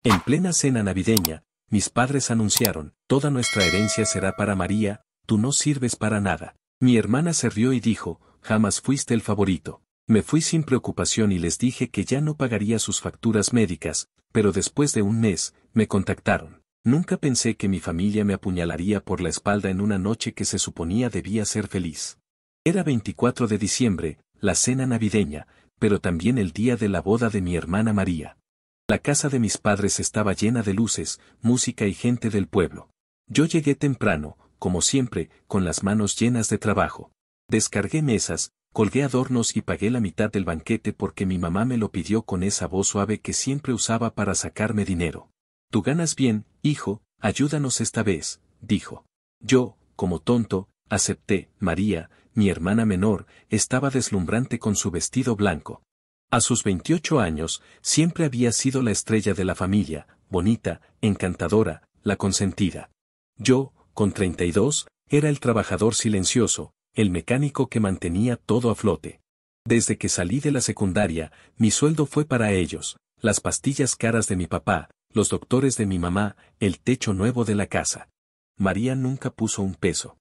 En plena cena navideña, mis padres anunciaron, toda nuestra herencia será para María, tú no sirves para nada. Mi hermana se rió y dijo, jamás fuiste el favorito. Me fui sin preocupación y les dije que ya no pagaría sus facturas médicas, pero después de un mes, me contactaron. Nunca pensé que mi familia me apuñalaría por la espalda en una noche que se suponía debía ser feliz. Era 24 de diciembre, la cena navideña, pero también el día de la boda de mi hermana María. La casa de mis padres estaba llena de luces, música y gente del pueblo. Yo llegué temprano, como siempre, con las manos llenas de trabajo. Descargué mesas, colgué adornos y pagué la mitad del banquete porque mi mamá me lo pidió con esa voz suave que siempre usaba para sacarme dinero. Tú ganas bien, hijo, ayúdanos esta vez, dijo. Yo, como tonto, acepté. María, mi hermana menor, estaba deslumbrante con su vestido blanco. A sus 28 años, siempre había sido la estrella de la familia, bonita, encantadora, la consentida. Yo, con 32, era el trabajador silencioso, el mecánico que mantenía todo a flote. Desde que salí de la secundaria, mi sueldo fue para ellos, las pastillas caras de mi papá, los doctores de mi mamá, el techo nuevo de la casa. María nunca puso un peso.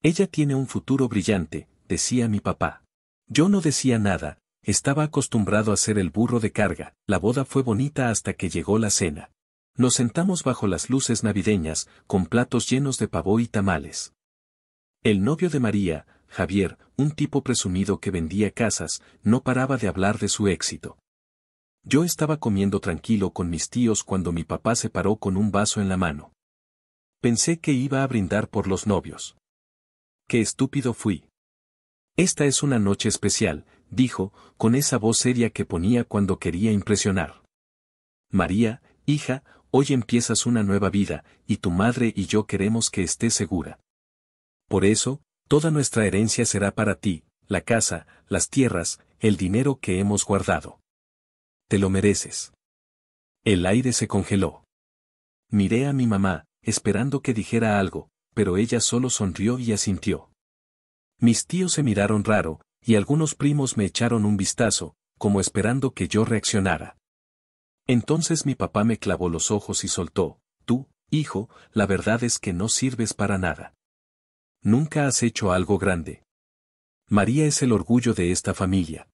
Ella tiene un futuro brillante, decía mi papá. Yo no decía nada. Estaba acostumbrado a ser el burro de carga. La boda fue bonita hasta que llegó la cena. Nos sentamos bajo las luces navideñas, con platos llenos de pavó y tamales. El novio de María, Javier, un tipo presumido que vendía casas, no paraba de hablar de su éxito. Yo estaba comiendo tranquilo con mis tíos cuando mi papá se paró con un vaso en la mano. Pensé que iba a brindar por los novios. ¡Qué estúpido fui! Esta es una noche especial, dijo, con esa voz seria que ponía cuando quería impresionar. María, hija, hoy empiezas una nueva vida, y tu madre y yo queremos que estés segura. Por eso, toda nuestra herencia será para ti, la casa, las tierras, el dinero que hemos guardado. Te lo mereces. El aire se congeló. Miré a mi mamá, esperando que dijera algo, pero ella solo sonrió y asintió. Mis tíos se miraron raro, y algunos primos me echaron un vistazo, como esperando que yo reaccionara. Entonces mi papá me clavó los ojos y soltó, tú, hijo, la verdad es que no sirves para nada. Nunca has hecho algo grande. María es el orgullo de esta familia.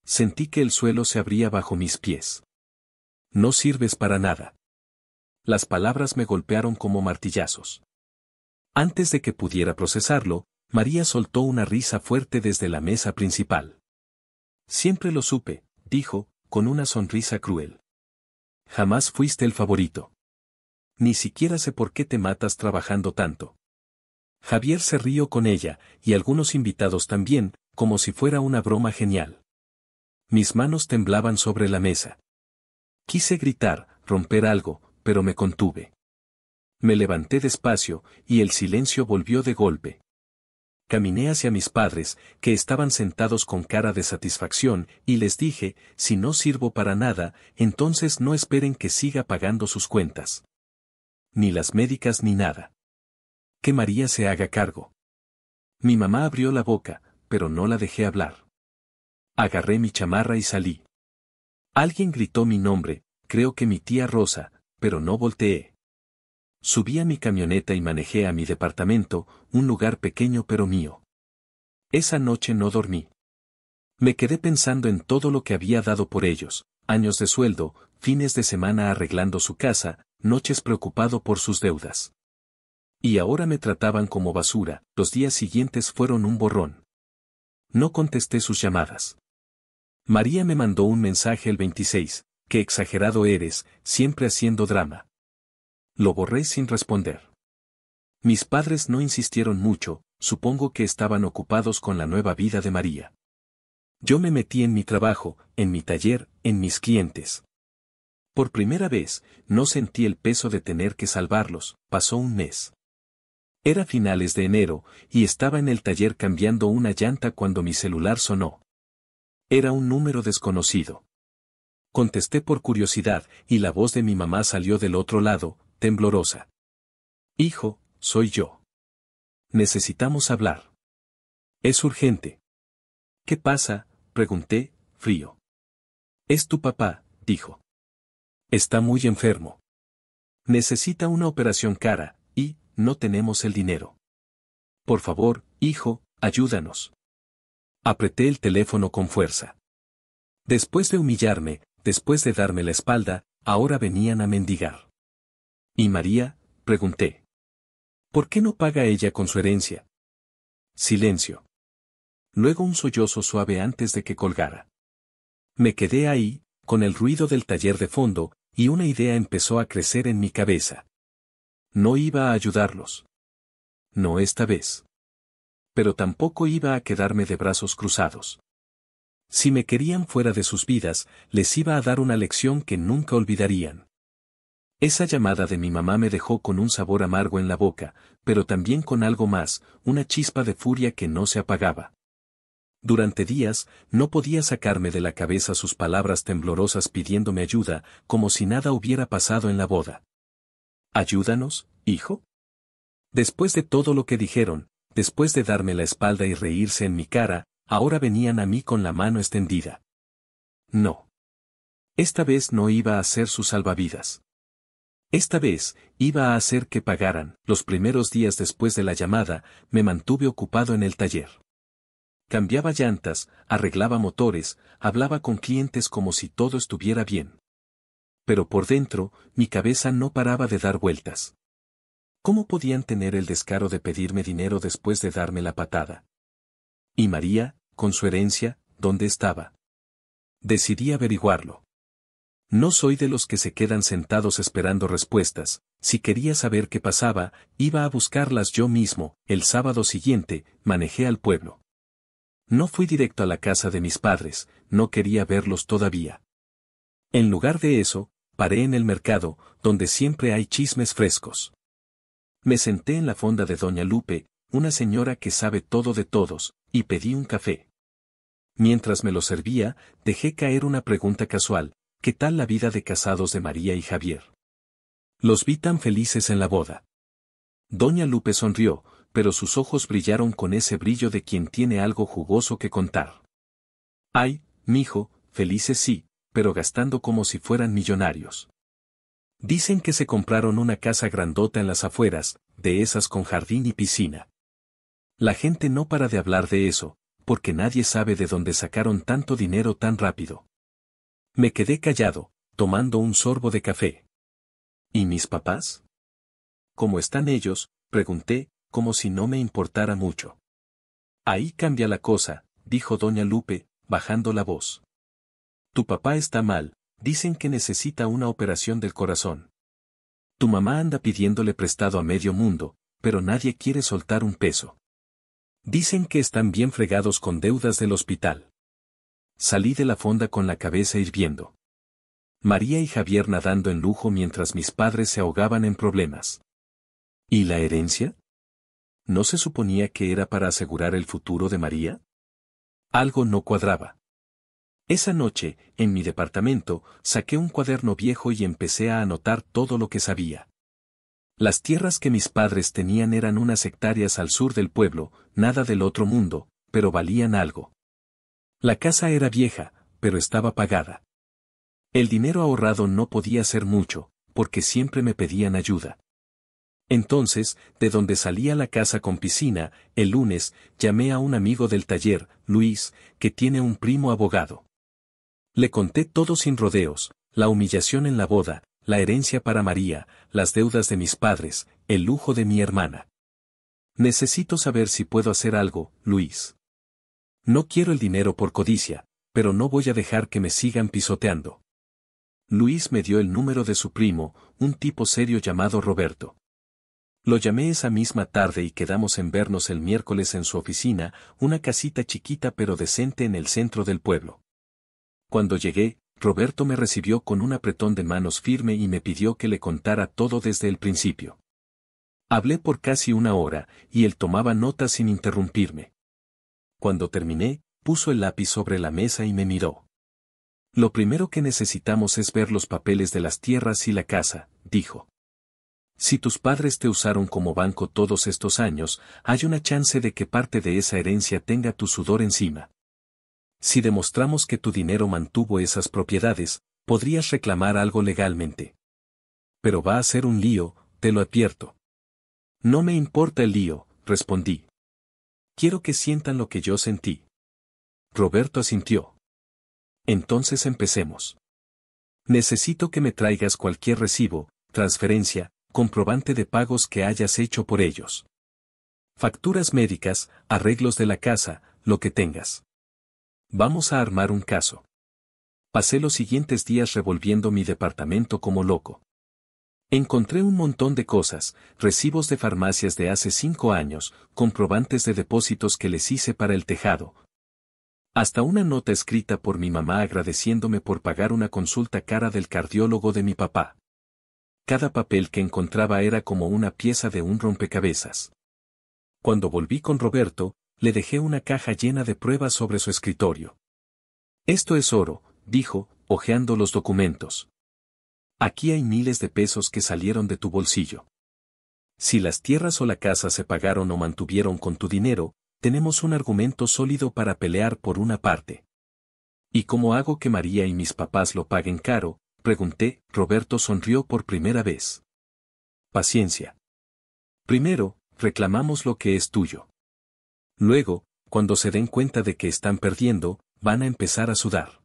Sentí que el suelo se abría bajo mis pies. No sirves para nada. Las palabras me golpearon como martillazos. Antes de que pudiera procesarlo, María soltó una risa fuerte desde la mesa principal. Siempre lo supe, dijo, con una sonrisa cruel. Jamás fuiste el favorito. Ni siquiera sé por qué te matas trabajando tanto. Javier se rió con ella, y algunos invitados también, como si fuera una broma genial. Mis manos temblaban sobre la mesa. Quise gritar, romper algo, pero me contuve. Me levanté despacio, y el silencio volvió de golpe. Caminé hacia mis padres, que estaban sentados con cara de satisfacción, y les dije, si no sirvo para nada, entonces no esperen que siga pagando sus cuentas. Ni las médicas ni nada. Que María se haga cargo. Mi mamá abrió la boca, pero no la dejé hablar. Agarré mi chamarra y salí. Alguien gritó mi nombre, creo que mi tía Rosa, pero no volteé. Subí a mi camioneta y manejé a mi departamento, un lugar pequeño pero mío. Esa noche no dormí. Me quedé pensando en todo lo que había dado por ellos, años de sueldo, fines de semana arreglando su casa, noches preocupado por sus deudas. Y ahora me trataban como basura. Los días siguientes fueron un borrón. No contesté sus llamadas. María me mandó un mensaje el 26, qué exagerado eres, siempre haciendo drama. Lo borré sin responder. Mis padres no insistieron mucho, supongo que estaban ocupados con la nueva vida de María. Yo me metí en mi trabajo, en mi taller, en mis clientes. Por primera vez, no sentí el peso de tener que salvarlos. Pasó un mes. Era finales de enero, y estaba en el taller cambiando una llanta cuando mi celular sonó. Era un número desconocido. Contesté por curiosidad, y la voz de mi mamá salió del otro lado, temblorosa. Hijo, soy yo. Necesitamos hablar. Es urgente. ¿Qué pasa?, pregunté, frío. Es tu papá, dijo. Está muy enfermo. Necesita una operación cara, y, no tenemos el dinero. Por favor, hijo, ayúdanos. Apreté el teléfono con fuerza. Después de humillarme, después de darme la espalda, ahora venían a mendigar. ¿Y María? Pregunté. ¿Por qué no paga ella con su herencia? Silencio. Luego un sollozo suave antes de que colgara. Me quedé ahí, con el ruido del taller de fondo, y una idea empezó a crecer en mi cabeza. No iba a ayudarlos. No esta vez. Pero tampoco iba a quedarme de brazos cruzados. Si me querían fuera de sus vidas, les iba a dar una lección que nunca olvidarían. Esa llamada de mi mamá me dejó con un sabor amargo en la boca, pero también con algo más, una chispa de furia que no se apagaba. Durante días, no podía sacarme de la cabeza sus palabras temblorosas pidiéndome ayuda, como si nada hubiera pasado en la boda. ¿Ayúdanos, hijo? Después de todo lo que dijeron, después de darme la espalda y reírse en mi cara, ahora venían a mí con la mano extendida. No. Esta vez no iba a ser su salvavidas. Esta vez, iba a hacer que pagaran. Los primeros días después de la llamada, me mantuve ocupado en el taller. Cambiaba llantas, arreglaba motores, hablaba con clientes como si todo estuviera bien. Pero por dentro, mi cabeza no paraba de dar vueltas. ¿Cómo podían tener el descaro de pedirme dinero después de darme la patada? ¿Y María, con su herencia, dónde estaba? Decidí averiguarlo. No soy de los que se quedan sentados esperando respuestas. Si quería saber qué pasaba, iba a buscarlas yo mismo. El sábado siguiente, manejé al pueblo. No fui directo a la casa de mis padres, no quería verlos todavía. En lugar de eso, paré en el mercado, donde siempre hay chismes frescos. Me senté en la fonda de Doña Lupe, una señora que sabe todo de todos, y pedí un café. Mientras me lo servía, dejé caer una pregunta casual: ¿qué tal la vida de casados de María y Javier? Los vi tan felices en la boda. Doña Lupe sonrió, pero sus ojos brillaron con ese brillo de quien tiene algo jugoso que contar. Ay, mijo, felices sí, pero gastando como si fueran millonarios. Dicen que se compraron una casa grandota en las afueras, de esas con jardín y piscina. La gente no para de hablar de eso, porque nadie sabe de dónde sacaron tanto dinero tan rápido. Me quedé callado, tomando un sorbo de café. ¿Y mis papás? ¿Cómo están ellos?, pregunté, como si no me importara mucho. Ahí cambia la cosa, dijo Doña Lupe, bajando la voz. Tu papá está mal, dicen que necesita una operación del corazón. Tu mamá anda pidiéndole prestado a medio mundo, pero nadie quiere soltar un peso. Dicen que están bien fregados con deudas del hospital. Salí de la fonda con la cabeza hirviendo. María y Javier nadando en lujo mientras mis padres se ahogaban en problemas. ¿Y la herencia? ¿No se suponía que era para asegurar el futuro de María? Algo no cuadraba. Esa noche, en mi departamento, saqué un cuaderno viejo y empecé a anotar todo lo que sabía. Las tierras que mis padres tenían eran unas hectáreas al sur del pueblo, nada del otro mundo, pero valían algo. La casa era vieja, pero estaba pagada. El dinero ahorrado no podía ser mucho, porque siempre me pedían ayuda. Entonces, de donde salía la casa con piscina, el lunes, llamé a un amigo del taller, Luis, que tiene un primo abogado. Le conté todo sin rodeos: la humillación en la boda, la herencia para María, las deudas de mis padres, el lujo de mi hermana. Necesito saber si puedo hacer algo, Luis. No quiero el dinero por codicia, pero no voy a dejar que me sigan pisoteando. Luis me dio el número de su primo, un tipo serio llamado Roberto. Lo llamé esa misma tarde y quedamos en vernos el miércoles en su oficina, una casita chiquita pero decente en el centro del pueblo. Cuando llegué, Roberto me recibió con un apretón de manos firme y me pidió que le contara todo desde el principio. Hablé por casi una hora, y él tomaba notas sin interrumpirme. Cuando terminé, puso el lápiz sobre la mesa y me miró. Lo primero que necesitamos es ver los papeles de las tierras y la casa, dijo. Si tus padres te usaron como banco todos estos años, hay una chance de que parte de esa herencia tenga tu sudor encima. Si demostramos que tu dinero mantuvo esas propiedades, Podrías reclamar algo legalmente. Pero va a ser un lío, te lo advierto. No me importa el lío, respondí. Quiero que sientan lo que yo sentí. Roberto asintió. Entonces empecemos. Necesito que me traigas cualquier recibo, transferencia, comprobante de pagos que hayas hecho por ellos. Facturas médicas, arreglos de la casa, lo que tengas. Vamos a armar un caso. Pasé los siguientes días revolviendo mi departamento como loco. Encontré un montón de cosas, recibos de farmacias de hace 5 años, comprobantes de depósitos que les hice para el tejado. Hasta una nota escrita por mi mamá agradeciéndome por pagar una consulta cara del cardiólogo de mi papá. Cada papel que encontraba era como una pieza de un rompecabezas. Cuando volví con Roberto, le dejé una caja llena de pruebas sobre su escritorio. Esto es oro, dijo, hojeando los documentos. Aquí hay miles de pesos que salieron de tu bolsillo. Si las tierras o la casa se pagaron o mantuvieron con tu dinero, tenemos un argumento sólido para pelear por una parte. ¿Y cómo hago que María y mis papás lo paguen caro? Pregunté. Roberto sonrió por primera vez. Paciencia. Primero, reclamamos lo que es tuyo. Luego, cuando se den cuenta de que están perdiendo, van a empezar a sudar.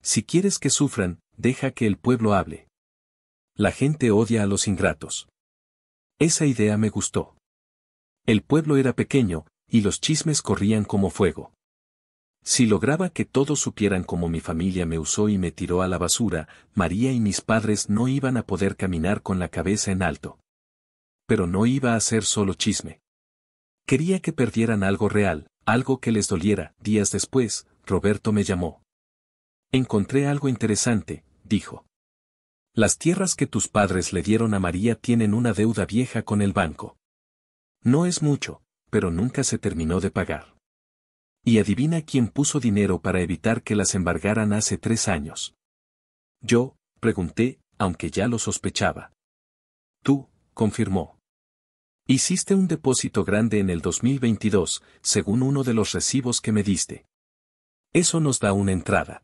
Si quieres que sufran, deja que el pueblo hable. La gente odia a los ingratos. Esa idea me gustó. El pueblo era pequeño, y los chismes corrían como fuego. Si lograba que todos supieran cómo mi familia me usó y me tiró a la basura, María y mis padres no iban a poder caminar con la cabeza en alto. Pero no iba a ser solo chisme. Quería que perdieran algo real, algo que les doliera. Días después, Roberto me llamó. Encontré algo interesante, dijo. Las tierras que tus padres le dieron a María tienen una deuda vieja con el banco. No es mucho, pero nunca se terminó de pagar. Y adivina quién puso dinero para evitar que las embargaran hace 3 años. Yo, pregunté, aunque ya lo sospechaba. Tú, confirmó. Hiciste un depósito grande en el 2022, según uno de los recibos que me diste. Eso nos da una entrada.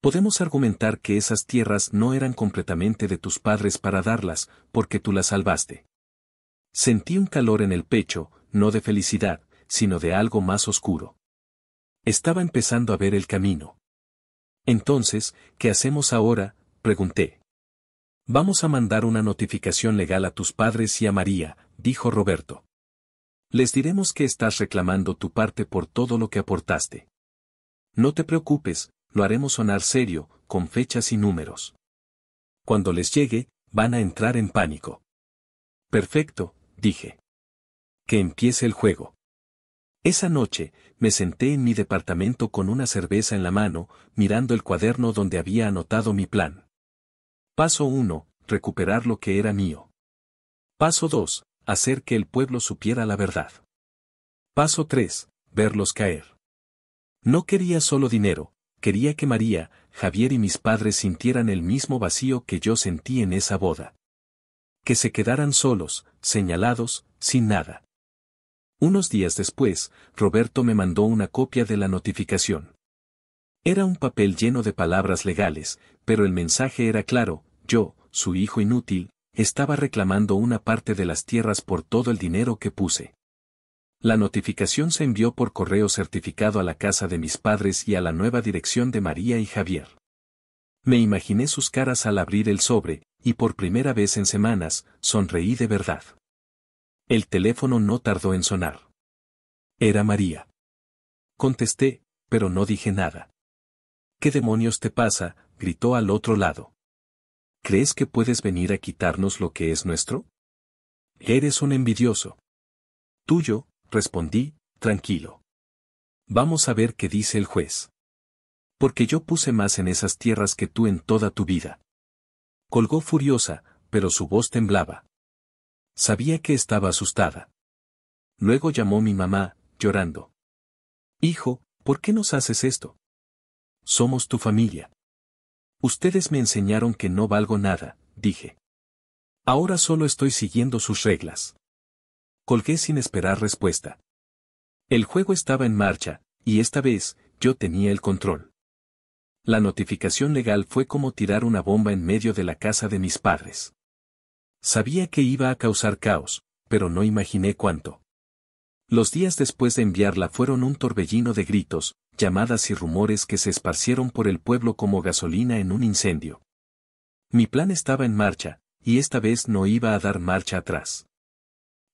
Podemos argumentar que esas tierras no eran completamente de tus padres para darlas, porque tú las salvaste. Sentí un calor en el pecho, no de felicidad, sino de algo más oscuro. Estaba empezando a ver el camino. Entonces, ¿qué hacemos ahora?, pregunté. Vamos a mandar una notificación legal a tus padres y a María, dijo Roberto. Les diremos que estás reclamando tu parte por todo lo que aportaste. No te preocupes, lo haremos sonar serio, con fechas y números. Cuando les llegue, van a entrar en pánico. Perfecto, dije. Que empiece el juego. Esa noche, me senté en mi departamento con una cerveza en la mano, mirando el cuaderno donde había anotado mi plan. Paso 1, recuperar lo que era mío. Paso 2, hacer que el pueblo supiera la verdad. Paso 3, verlos caer. No quería solo dinero, quería que María, Javier y mis padres sintieran el mismo vacío que yo sentí en esa boda. Que se quedaran solos, señalados, sin nada. Unos días después, Roberto me mandó una copia de la notificación. Era un papel lleno de palabras legales, pero el mensaje era claro: yo, su hijo inútil, estaba reclamando una parte de las tierras por todo el dinero que puse. La notificación se envió por correo certificado a la casa de mis padres y a la nueva dirección de María y Javier. Me imaginé sus caras al abrir el sobre, y por primera vez en semanas, sonreí de verdad. El teléfono no tardó en sonar. Era María. Contesté, pero no dije nada. ¿Qué demonios te pasa?, gritó al otro lado. ¿Crees que puedes venir a quitarnos lo que es nuestro? Eres un envidioso. Tuyo, respondí, tranquilo. Vamos a ver qué dice el juez. Porque yo puse más en esas tierras que tú en toda tu vida. Colgó furiosa, pero su voz temblaba. Sabía que estaba asustada. Luego llamó mi mamá, llorando. Hijo, ¿por qué nos haces esto? Somos tu familia. Ustedes me enseñaron que no valgo nada, dije. Ahora solo estoy siguiendo sus reglas. Colgué sin esperar respuesta. El juego estaba en marcha, y esta vez, yo tenía el control. La notificación legal fue como tirar una bomba en medio de la casa de mis padres. Sabía que iba a causar caos, pero no imaginé cuánto. Los días después de enviarla fueron un torbellino de gritos, llamadas y rumores que se esparcieron por el pueblo como gasolina en un incendio. Mi plan estaba en marcha, y esta vez no iba a dar marcha atrás.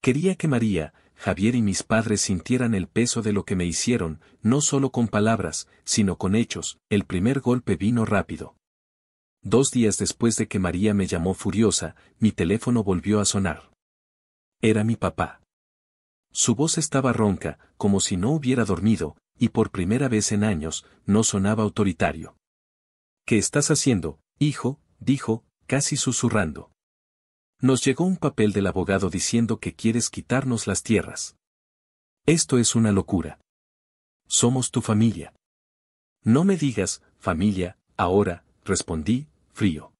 Quería que María, Javier y mis padres sintieran el peso de lo que me hicieron, no solo con palabras, sino con hechos. El primer golpe vino rápido. 2 días después de que María me llamó furiosa, mi teléfono volvió a sonar. Era mi papá. Su voz estaba ronca, como si no hubiera dormido, y por primera vez en años, no sonaba autoritario. ¿Qué estás haciendo, hijo?, dijo, casi susurrando. Nos llegó un papel del abogado diciendo que quieres quitarnos las tierras. Esto es una locura. Somos tu familia. No me digas, familia, ahora, respondí, frío.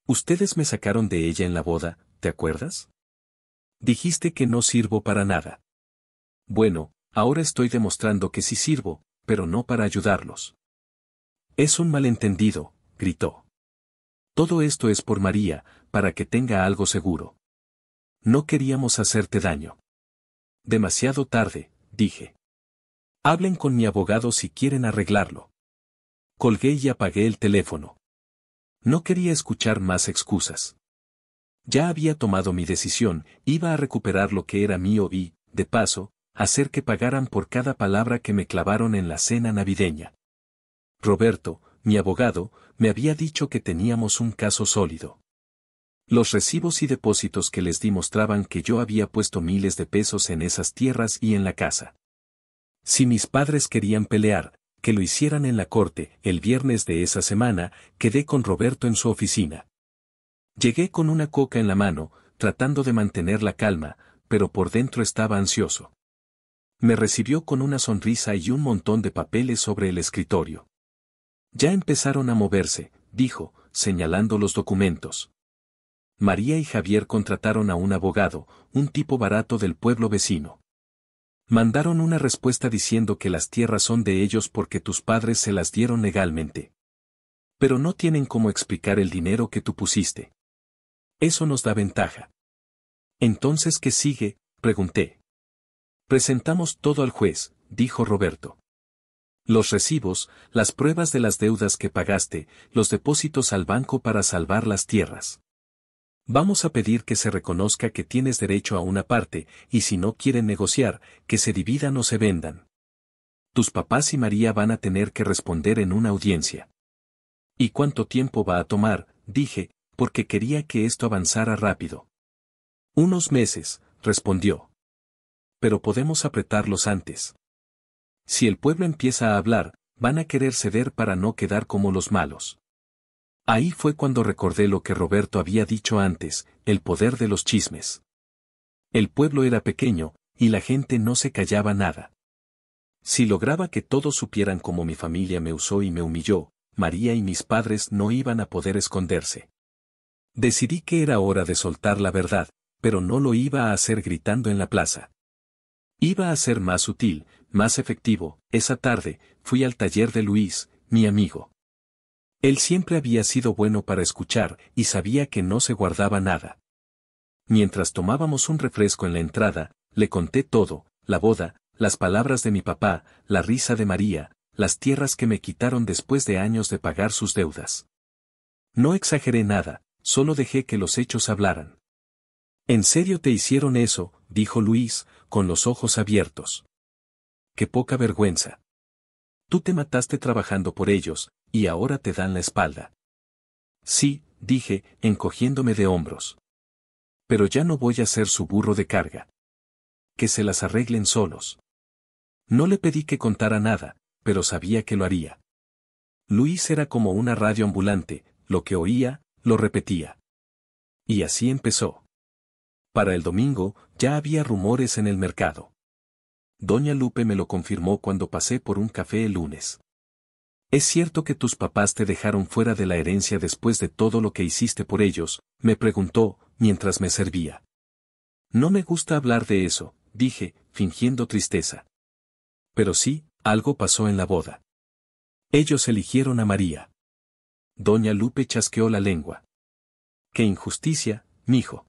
Ustedes me sacaron de ella en la boda, ¿te acuerdas? Dijiste que no sirvo para nada. Bueno, ahora estoy demostrando que sí sirvo, pero no para ayudarlos. Es un malentendido, gritó. Todo esto es por María, para que tenga algo seguro. No queríamos hacerte daño. Demasiado tarde, dije. Hablen con mi abogado si quieren arreglarlo. Colgué y apagué el teléfono. No quería escuchar más excusas. Ya había tomado mi decisión, iba a recuperar lo que era mío y, de paso, hacer que pagaran por cada palabra que me clavaron en la cena navideña. Roberto, mi abogado, me había dicho que teníamos un caso sólido. Los recibos y depósitos que les di mostraban que yo había puesto miles de pesos en esas tierras y en la casa. Si mis padres querían pelear, que lo hicieran en la corte. El viernes de esa semana, quedé con Roberto en su oficina. Llegué con una coca en la mano, tratando de mantener la calma, pero por dentro estaba ansioso. Me recibió con una sonrisa y un montón de papeles sobre el escritorio. Ya empezaron a moverse, dijo, señalando los documentos. María y Javier contrataron a un abogado, un tipo barato del pueblo vecino. Mandaron una respuesta diciendo que las tierras son de ellos porque tus padres se las dieron legalmente. Pero no tienen cómo explicar el dinero que tú pusiste. Eso nos da ventaja. Entonces, ¿qué sigue?, pregunté. Presentamos todo al juez, dijo Roberto. Los recibos, las pruebas de las deudas que pagaste, los depósitos al banco para salvar las tierras. Vamos a pedir que se reconozca que tienes derecho a una parte, y si no quieren negociar, que se dividan o se vendan. Tus papás y María van a tener que responder en una audiencia. ¿Y cuánto tiempo va a tomar?, dije, porque quería que esto avanzara rápido. Unos meses, respondió. Pero podemos apretarlos antes. Si el pueblo empieza a hablar, van a querer ceder para no quedar como los malos. Ahí fue cuando recordé lo que Roberto había dicho antes, el poder de los chismes. El pueblo era pequeño, y la gente no se callaba nada. Si lograba que todos supieran cómo mi familia me usó y me humilló, María y mis padres no iban a poder esconderse. Decidí que era hora de soltar la verdad, pero no lo iba a hacer gritando en la plaza. Iba a ser más sutil, más efectivo. Esa tarde, fui al taller de Luis, mi amigo. Él siempre había sido bueno para escuchar, y sabía que no se guardaba nada. Mientras tomábamos un refresco en la entrada, le conté todo, la boda, las palabras de mi papá, la risa de María, las tierras que me quitaron después de años de pagar sus deudas. No exageré nada, solo dejé que los hechos hablaran. ¿En serio te hicieron eso?, dijo Luis, con los ojos abiertos. Qué poca vergüenza. Tú te mataste trabajando por ellos, y ahora te dan la espalda. Sí, dije, encogiéndome de hombros. Pero ya no voy a ser su burro de carga. Que se las arreglen solos. No le pedí que contara nada, pero sabía que lo haría. Luis era como una radio ambulante, lo que oía, lo repetía. Y así empezó. Para el domingo, ya había rumores en el mercado. Doña Lupe me lo confirmó cuando pasé por un café el lunes. ¿Es cierto que tus papás te dejaron fuera de la herencia después de todo lo que hiciste por ellos?, me preguntó, mientras me servía. No me gusta hablar de eso, dije, fingiendo tristeza. Pero sí, algo pasó en la boda. Ellos eligieron a María. Doña Lupe chasqueó la lengua. ¡Qué injusticia, mijo!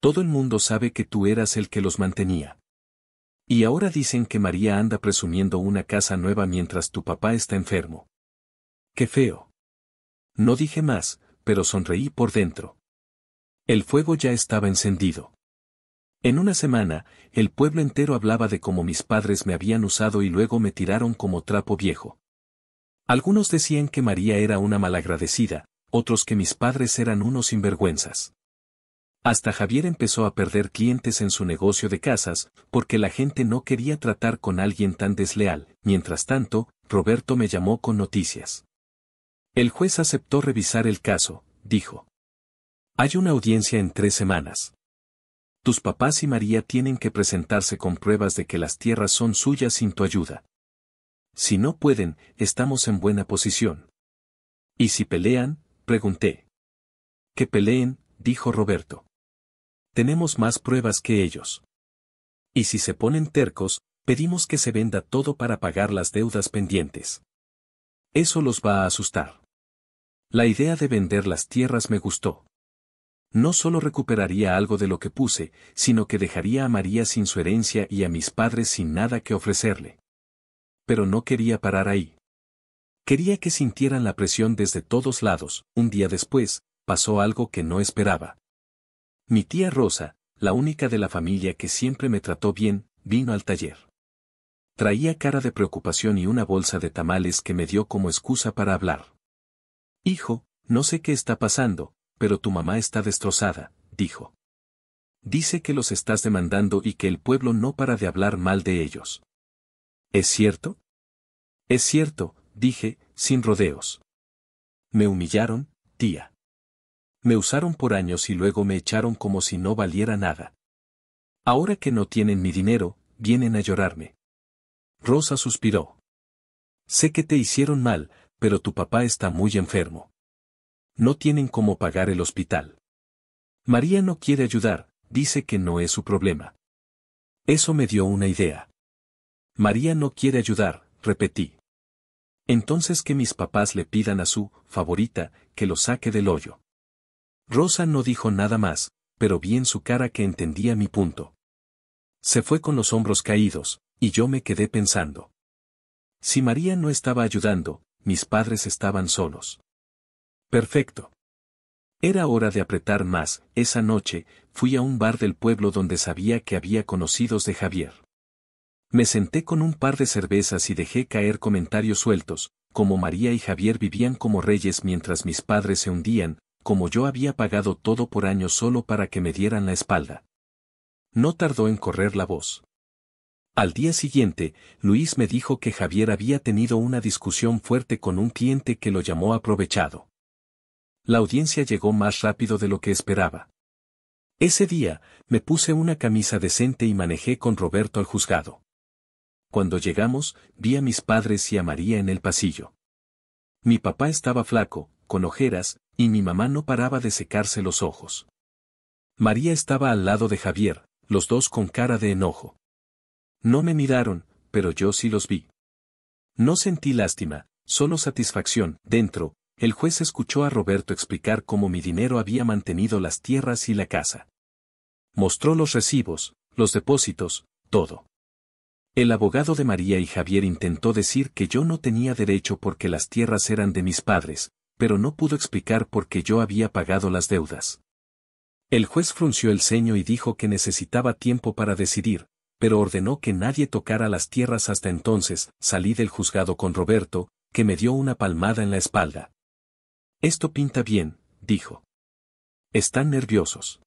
Todo el mundo sabe que tú eras el que los mantenía. Y ahora dicen que María anda presumiendo una casa nueva mientras tu papá está enfermo. ¡Qué feo! No dije más, pero sonreí por dentro. El fuego ya estaba encendido. En una semana, el pueblo entero hablaba de cómo mis padres me habían usado y luego me tiraron como trapo viejo. Algunos decían que María era una malagradecida, otros que mis padres eran unos sinvergüenzas. Hasta Javier empezó a perder clientes en su negocio de casas, porque la gente no quería tratar con alguien tan desleal. Mientras tanto, Roberto me llamó con noticias. El juez aceptó revisar el caso, dijo. Hay una audiencia en 3 semanas. Tus papás y María tienen que presentarse con pruebas de que las tierras son suyas sin tu ayuda. Si no pueden, estamos en buena posición. ¿Y si pelean? Pregunté. Que peleen, dijo Roberto. Tenemos más pruebas que ellos. Y si se ponen tercos, pedimos que se venda todo para pagar las deudas pendientes. Eso los va a asustar. La idea de vender las tierras me gustó. No solo recuperaría algo de lo que puse, sino que dejaría a María sin su herencia y a mis padres sin nada que ofrecerle. Pero no quería parar ahí. Quería que sintieran la presión desde todos lados. Un día después, pasó algo que no esperaba. Mi tía Rosa, la única de la familia que siempre me trató bien, vino al taller. Traía cara de preocupación y una bolsa de tamales que me dio como excusa para hablar. Hijo, no sé qué está pasando, pero tu mamá está destrozada, dijo. Dice que los estás demandando y que el pueblo no para de hablar mal de ellos. ¿Es cierto? Es cierto, dije, sin rodeos. Me humillaron, tía. Me usaron por años y luego me echaron como si no valiera nada. Ahora que no tienen mi dinero, vienen a llorarme. Rosa suspiró. Sé que te hicieron mal, pero tu papá está muy enfermo. No tienen cómo pagar el hospital. María no quiere ayudar, dice que no es su problema. Eso me dio una idea. María no quiere ayudar, repetí. Entonces que mis papás le pidan a su favorita que lo saque del hoyo. Rosa no dijo nada más, pero vi en su cara que entendía mi punto. Se fue con los hombros caídos, y yo me quedé pensando. Si María no estaba ayudando, mis padres estaban solos. Perfecto. Era hora de apretar más. Esa noche, fui a un bar del pueblo donde sabía que había conocidos de Javier. Me senté con un par de cervezas y dejé caer comentarios sueltos, como María y Javier vivían como reyes mientras mis padres se hundían, como yo había pagado todo por años solo para que me dieran la espalda. No tardó en correr la voz. Al día siguiente, Luis me dijo que Javier había tenido una discusión fuerte con un cliente que lo llamó aprovechado. La audiencia llegó más rápido de lo que esperaba. Ese día, me puse una camisa decente y manejé con Roberto al juzgado. Cuando llegamos, vi a mis padres y a María en el pasillo. Mi papá estaba flaco, con ojeras, y mi mamá no paraba de secarse los ojos. María estaba al lado de Javier, los dos con cara de enojo. No me miraron, pero yo sí los vi. No sentí lástima, solo satisfacción. Dentro, el juez escuchó a Roberto explicar cómo mi dinero había mantenido las tierras y la casa. Mostró los recibos, los depósitos, todo. El abogado de María y Javier intentó decir que yo no tenía derecho porque las tierras eran de mis padres, pero no pudo explicar por qué yo había pagado las deudas. El juez frunció el ceño y dijo que necesitaba tiempo para decidir, pero ordenó que nadie tocara las tierras hasta entonces. Salí del juzgado con Roberto, que me dio una palmada en la espalda. Esto pinta bien, dijo. Están nerviosos.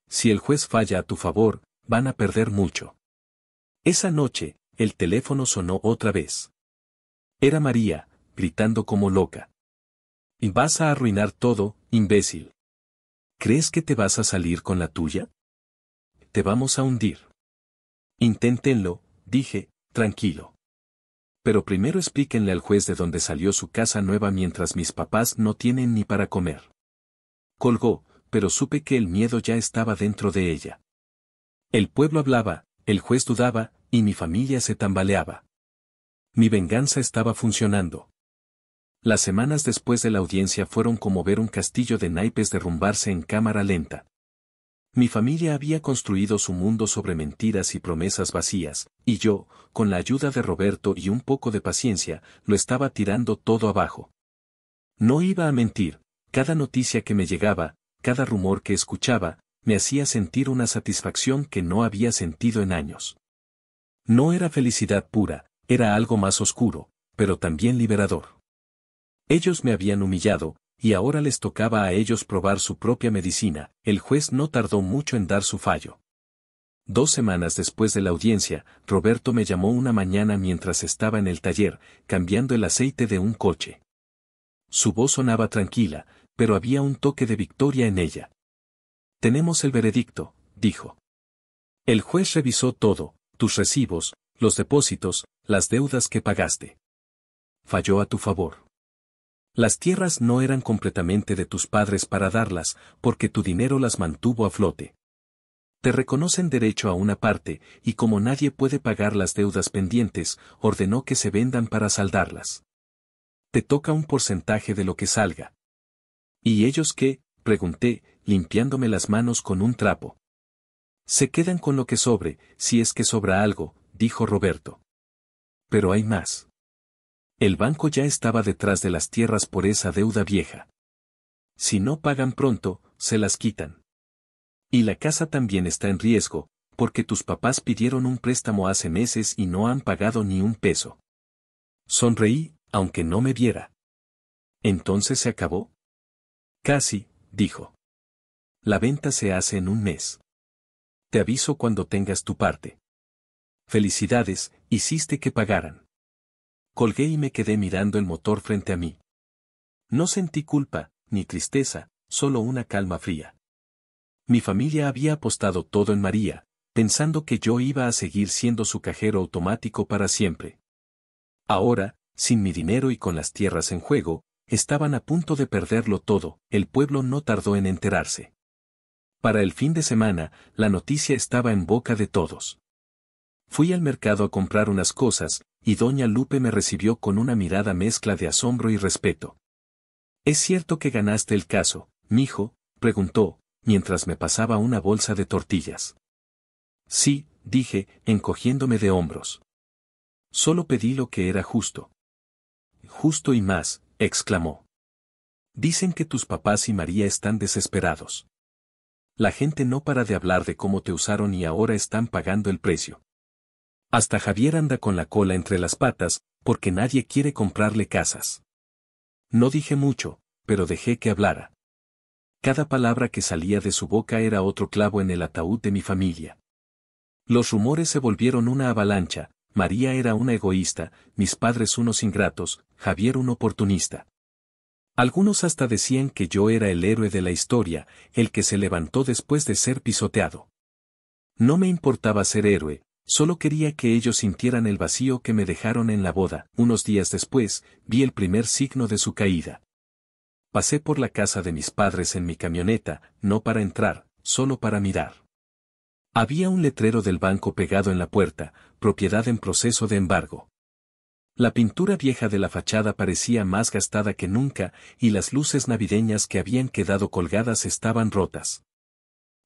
Si el juez falla a tu favor, van a perder mucho. Esa noche, el teléfono sonó otra vez. Era María, gritando como loca. Y vas a arruinar todo, imbécil. ¿Crees que te vas a salir con la tuya? Te vamos a hundir. Inténtenlo, dije, tranquilo. Pero primero explíquenle al juez de dónde salió su casa nueva mientras mis papás no tienen ni para comer. Colgó, pero supe que el miedo ya estaba dentro de ella. El pueblo hablaba, el juez dudaba, y mi familia se tambaleaba. Mi venganza estaba funcionando. Las semanas después de la audiencia fueron como ver un castillo de naipes derrumbarse en cámara lenta. Mi familia había construido su mundo sobre mentiras y promesas vacías, y yo, con la ayuda de Roberto y un poco de paciencia, lo estaba tirando todo abajo. No iba a mentir, cada noticia que me llegaba, cada rumor que escuchaba, me hacía sentir una satisfacción que no había sentido en años. No era felicidad pura, era algo más oscuro, pero también liberador. Ellos me habían humillado, y ahora les tocaba a ellos probar su propia medicina. El juez no tardó mucho en dar su fallo. 2 semanas después de la audiencia, Roberto me llamó una mañana mientras estaba en el taller, cambiando el aceite de un coche. Su voz sonaba tranquila, pero había un toque de victoria en ella. Tenemos el veredicto, dijo. El juez revisó todo, tus recibos, los depósitos, las deudas que pagaste. Falló a tu favor. Las tierras no eran completamente de tus padres para darlas, porque tu dinero las mantuvo a flote. Te reconocen derecho a una parte, y como nadie puede pagar las deudas pendientes, ordenó que se vendan para saldarlas. Te toca un porcentaje de lo que salga. ¿Y ellos qué?, pregunté, limpiándome las manos con un trapo. Se quedan con lo que sobre, si es que sobra algo, dijo Roberto. Pero hay más. El banco ya estaba detrás de las tierras por esa deuda vieja. Si no pagan pronto, se las quitan. Y la casa también está en riesgo, porque tus papás pidieron un préstamo hace meses y no han pagado ni un peso. Sonreí, aunque no me viera. ¿Entonces se acabó? Casi, dijo. La venta se hace en un mes. Te aviso cuando tengas tu parte. Felicidades, hiciste que pagaran. Colgué y me quedé mirando el motor frente a mí. No sentí culpa, ni tristeza, solo una calma fría. Mi familia había apostado todo en María, pensando que yo iba a seguir siendo su cajero automático para siempre. Ahora, sin mi dinero y con las tierras en juego, estaban a punto de perderlo todo. El pueblo no tardó en enterarse. Para el fin de semana, la noticia estaba en boca de todos. Fui al mercado a comprar unas cosas, y doña Lupe me recibió con una mirada mezcla de asombro y respeto. ¿Es cierto que ganaste el caso, mijo?, preguntó, mientras me pasaba una bolsa de tortillas. Sí, dije, encogiéndome de hombros. Solo pedí lo que era justo. Justo y más, exclamó. Dicen que tus papás y María están desesperados. La gente no para de hablar de cómo te usaron y ahora están pagando el precio. Hasta Javier anda con la cola entre las patas, porque nadie quiere comprarle casas. No dije mucho, pero dejé que hablara. Cada palabra que salía de su boca era otro clavo en el ataúd de mi familia. Los rumores se volvieron una avalancha. María era una egoísta, mis padres unos ingratos, Javier un oportunista. Algunos hasta decían que yo era el héroe de la historia, el que se levantó después de ser pisoteado. No me importaba ser héroe. Solo quería que ellos sintieran el vacío que me dejaron en la boda. Unos días después, vi el primer signo de su caída. Pasé por la casa de mis padres en mi camioneta, no para entrar, solo para mirar. Había un letrero del banco pegado en la puerta, propiedad en proceso de embargo. La pintura vieja de la fachada parecía más gastada que nunca, y las luces navideñas que habían quedado colgadas estaban rotas.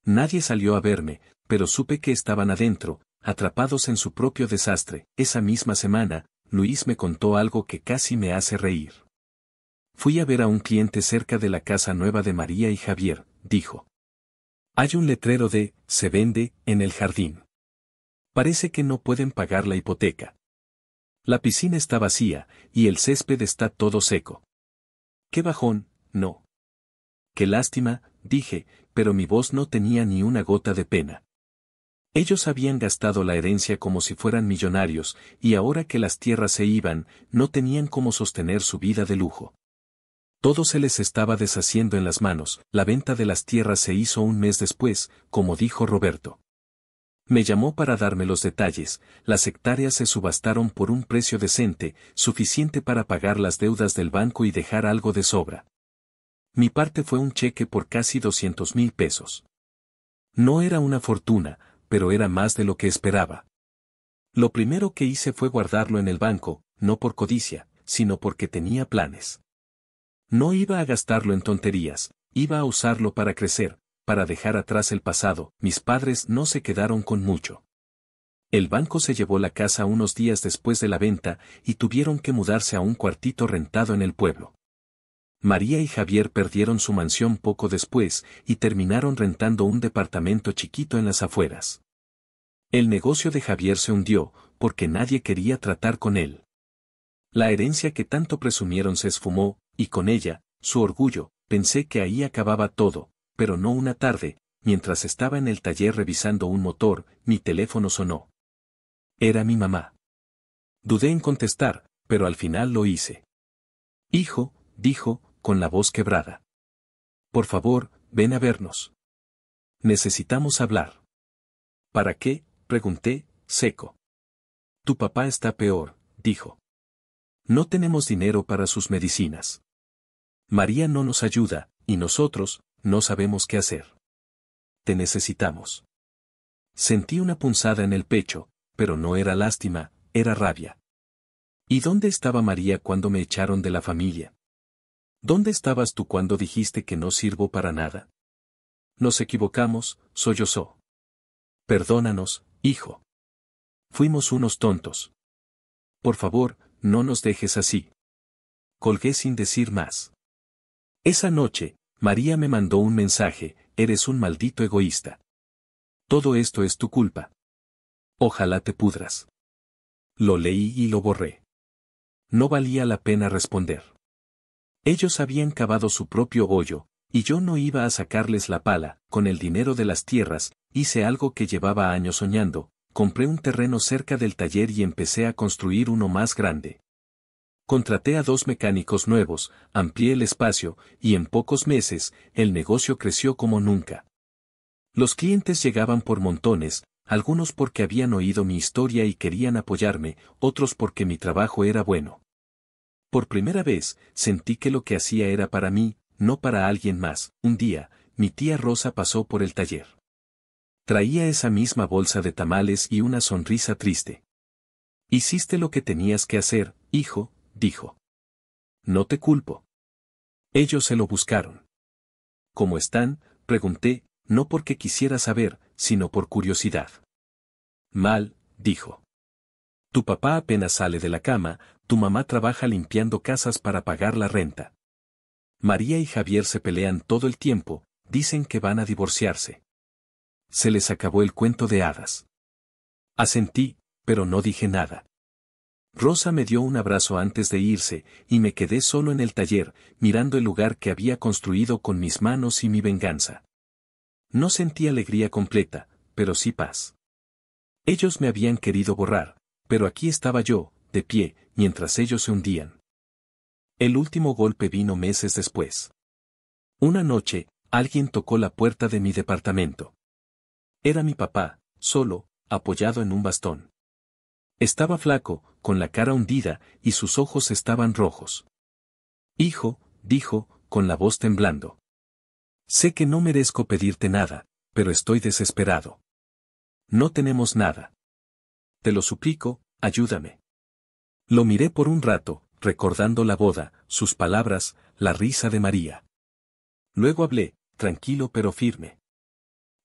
Nadie salió a verme, pero supe que estaban adentro, atrapados en su propio desastre. Esa misma semana, Luis me contó algo que casi me hace reír. Fui a ver a un cliente cerca de la casa nueva de María y Javier, dijo. Hay un letrero de «Se vende» en el jardín. Parece que no pueden pagar la hipoteca. La piscina está vacía, y el césped está todo seco. ¡Qué bajón, no! ¡Qué lástima!, dije, pero mi voz no tenía ni una gota de pena. Ellos habían gastado la herencia como si fueran millonarios, y ahora que las tierras se iban, no tenían cómo sostener su vida de lujo. Todo se les estaba deshaciendo en las manos. La venta de las tierras se hizo un mes después, como dijo Roberto. Me llamó para darme los detalles. Las hectáreas se subastaron por un precio decente, suficiente para pagar las deudas del banco y dejar algo de sobra. Mi parte fue un cheque por casi 200,000 pesos. No era una fortuna, pero era más de lo que esperaba. Lo primero que hice fue guardarlo en el banco. no por codicia, sino porque tenía planes. No iba a gastarlo en tonterías, iba a usarlo para crecer, para dejar atrás el pasado. Mis padres no se quedaron con mucho. El banco se llevó la casa unos días después de la venta y tuvieron que mudarse a un cuartito rentado en el pueblo. María y Javier perdieron su mansión poco después y terminaron rentando un departamento chiquito en las afueras. El negocio de Javier se hundió, porque nadie quería tratar con él. La herencia que tanto presumieron se esfumó, y con ella, su orgullo. Pensé que ahí acababa todo, pero no. Una tarde, mientras estaba en el taller revisando un motor, mi teléfono sonó. Era mi mamá. Dudé en contestar, pero al final lo hice. Hijo, dijo, con la voz quebrada. Por favor, ven a vernos. Necesitamos hablar. ¿Para qué?, pregunté, seco. Tu papá está peor, dijo. No tenemos dinero para sus medicinas. María no nos ayuda, y nosotros, no sabemos qué hacer. Te necesitamos. Sentí una punzada en el pecho, pero no era lástima, era rabia. ¿Y dónde estaba María cuando me echaron de la familia? ¿Dónde estabas tú cuando dijiste que no sirvo para nada? Nos equivocamos, sollozó. Perdónanos, hijo. Fuimos unos tontos. Por favor, no nos dejes así. Colgué sin decir más. Esa noche, María me mandó un mensaje: eres un maldito egoísta. Todo esto es tu culpa. Ojalá te pudras. Lo leí y lo borré. No valía la pena responder. Ellos habían cavado su propio hoyo, y yo no iba a sacarles la pala. Con el dinero de las tierras, hice algo que llevaba años soñando: compré un terreno cerca del taller y empecé a construir uno más grande. Contraté a 2 mecánicos nuevos, amplié el espacio, y en pocos meses, el negocio creció como nunca. Los clientes llegaban por montones, algunos porque habían oído mi historia y querían apoyarme, otros porque mi trabajo era bueno. Por primera vez, sentí que lo que hacía era para mí, no para alguien más. Un día, mi tía Rosa pasó por el taller. Traía esa misma bolsa de tamales y una sonrisa triste. Hiciste lo que tenías que hacer, hijo, dijo. No te culpo. Ellos se lo buscaron. ¿Cómo están?, pregunté, no porque quisiera saber, sino por curiosidad. Mal, dijo. Tu papá apenas sale de la cama, tu mamá trabaja limpiando casas para pagar la renta. María y Javier se pelean todo el tiempo, dicen que van a divorciarse. Se les acabó el cuento de hadas. Asentí, pero no dije nada. Rosa me dio un abrazo antes de irse, y me quedé solo en el taller, mirando el lugar que había construido con mis manos y mi venganza. No sentí alegría completa, pero sí paz. Ellos me habían querido borrar, pero aquí estaba yo, de pie, mientras ellos se hundían. El último golpe vino meses después. Una noche, alguien tocó la puerta de mi departamento. Era mi papá, solo, apoyado en un bastón. Estaba flaco, con la cara hundida, y sus ojos estaban rojos. Hijo, dijo, con la voz temblando. Sé que no merezco pedirte nada, pero estoy desesperado. No tenemos nada. Te lo suplico, ayúdame. Lo miré por un rato, recordando la boda, sus palabras, la risa de María. Luego hablé, tranquilo pero firme.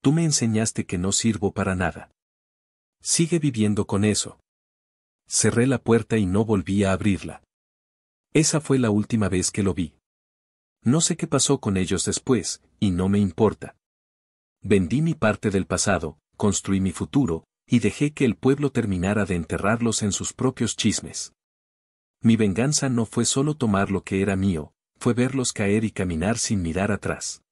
Tú me enseñaste que no sirvo para nada. Sigue viviendo con eso. Cerré la puerta y no volví a abrirla. Esa fue la última vez que lo vi. No sé qué pasó con ellos después, y no me importa. Vendí mi parte del pasado, construí mi futuro, y dejé que el pueblo terminara de enterrarlos en sus propios chismes. Mi venganza no fue solo tomar lo que era mío, fue verlos caer y caminar sin mirar atrás.